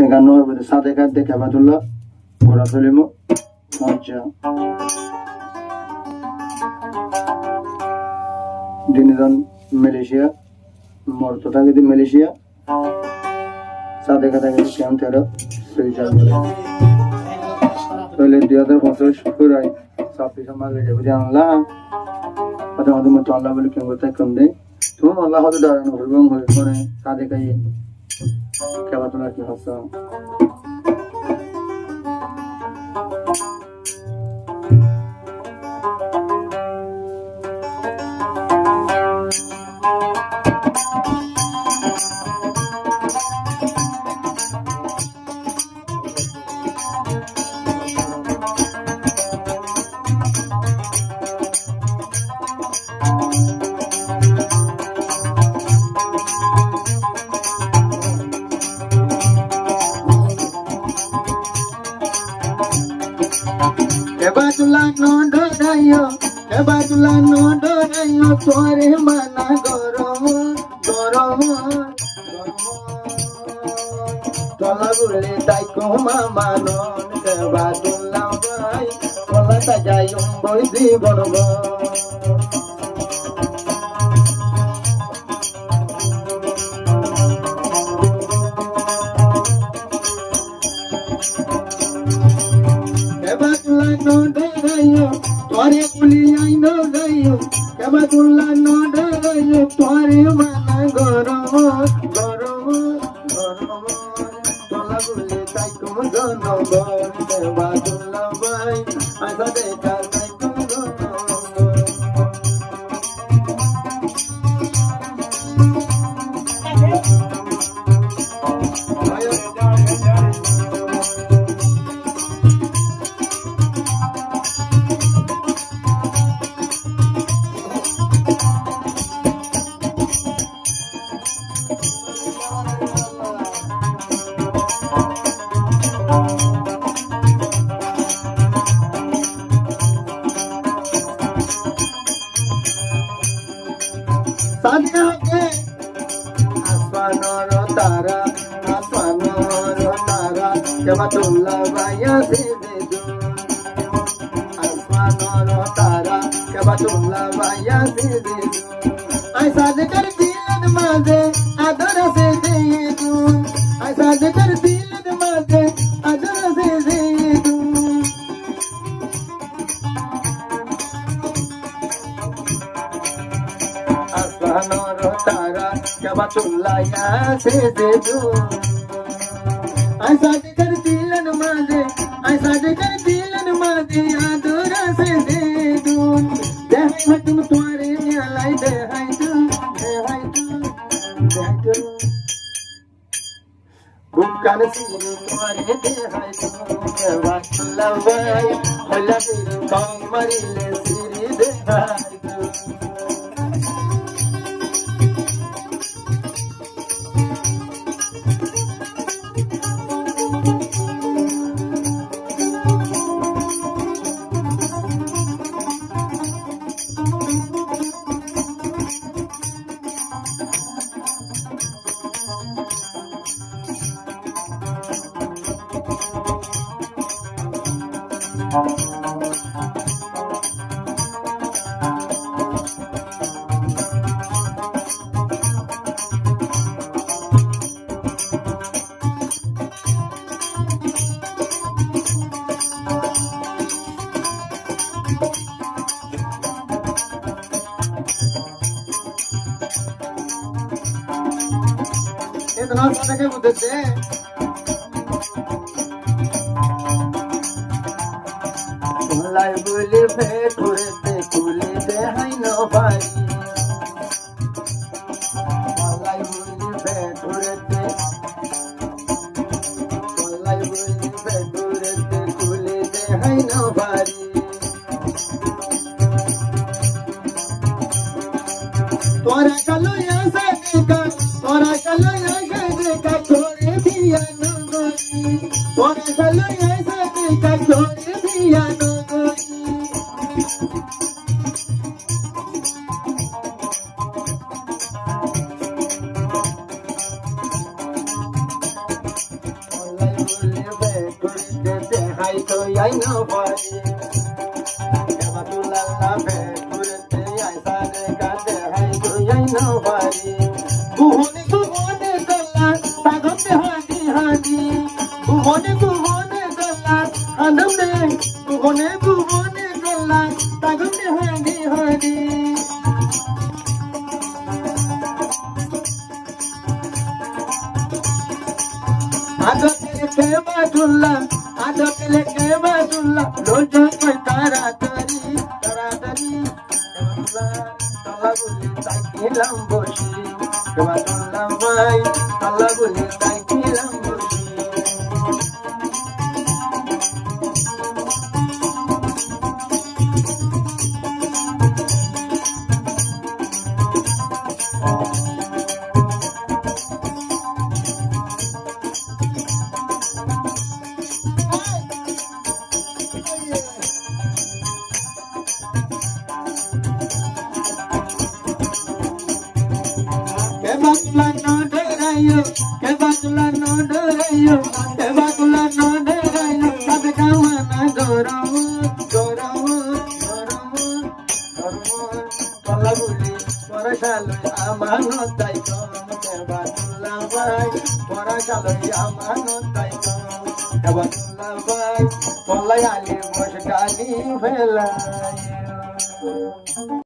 একান্ন হবে সাদে খাদ্যে খেবাতুল্লাহ ঘোরা ফেলিম মজ্জা দিনিজন মালয়েশিয়া মর্ত থাকে দি মালয়েশিয়া সাদে খাদ্যে কেমন তেরো সেই যাবে তাহলে 2025 পুরাই 26 মাস হয়ে যাবে আল্লাহ আমাদের মতো আল্লাহ বলে কেউ কোথায় কম দেয় তুমি আল্লাহ হয়তো দাঁড়ানো এবং হয়ে পরে সাদে খাইয়ে খেবাতুল্লাহ কি হাসা Kebetulan nodorayo, sore mana goromo. Tola gule taiko mama non, kebetulan bay, tola tajayum boy di bonobo. Kebetulan nodorayo, tore kuliay nodorayo. Kebetulan nodorayo, tore mana goromo. Tola gule taiko monobo, kebetulan bay, asa dekar taiko monobo. Sadhya asmanor tara, kebetulan bayar sededu. Asmanor tara, kebetulan bayar sededu. Ay sadhya dilan maze, adora sededu. Ay sadhya dilan maze, adora sededu. Asmanor tara, kebetulan bayar sededu. Ay sadhya dilan maze, adora sededu. Dehai hatum tuare nyalai dehai tu. Bukan sini tuare dehai tu. Kebetulan bay, hola diri kau marile siri dehai tu. इतना सारे के बुद्धे से लाई बोले फेटुरे ते कुले दे hi no भाई लाई बोले फेटुरे ते कुले दे हाय नो भाई तोरा कलो यहाँ से देखा तोरा कलो यहाँ से देखा छोरे दिया नगोरी तोरा कलो यहाँ से देखा छोरे दिया नगोरी গুলি বেকুরিতে হাই তো আই না পারি কেবাতুল্লাহ বেকুরিতে আই সারে কাতে হাই তো আই না পারি গুহনে গুহনে গলা তাগতে হাদি হাদি গুহনে গুহনে গলা আনন্দে গুহনে গুহনে গলা তাগতে হাদি হাদি আদতেলে কেবাতুল্লাহ রোজ কই তাড়াতাড়ি তাড়াতাড়ি তাল্লা বলি তাকিলাম বসি কেবাতুল্লাহ ভাই তাল্লা বলি তাকিলাম বসি Kebatula no derayo, kebatula no derayo, kebatula no derayo. Sabe kawana doramo, doramo, doramo, doramo. Tola guli, tora chalo amano tai kom. Kebatula vai, tora chalo amano tai kom. Kebatula vai, tola yali bosh kali velai.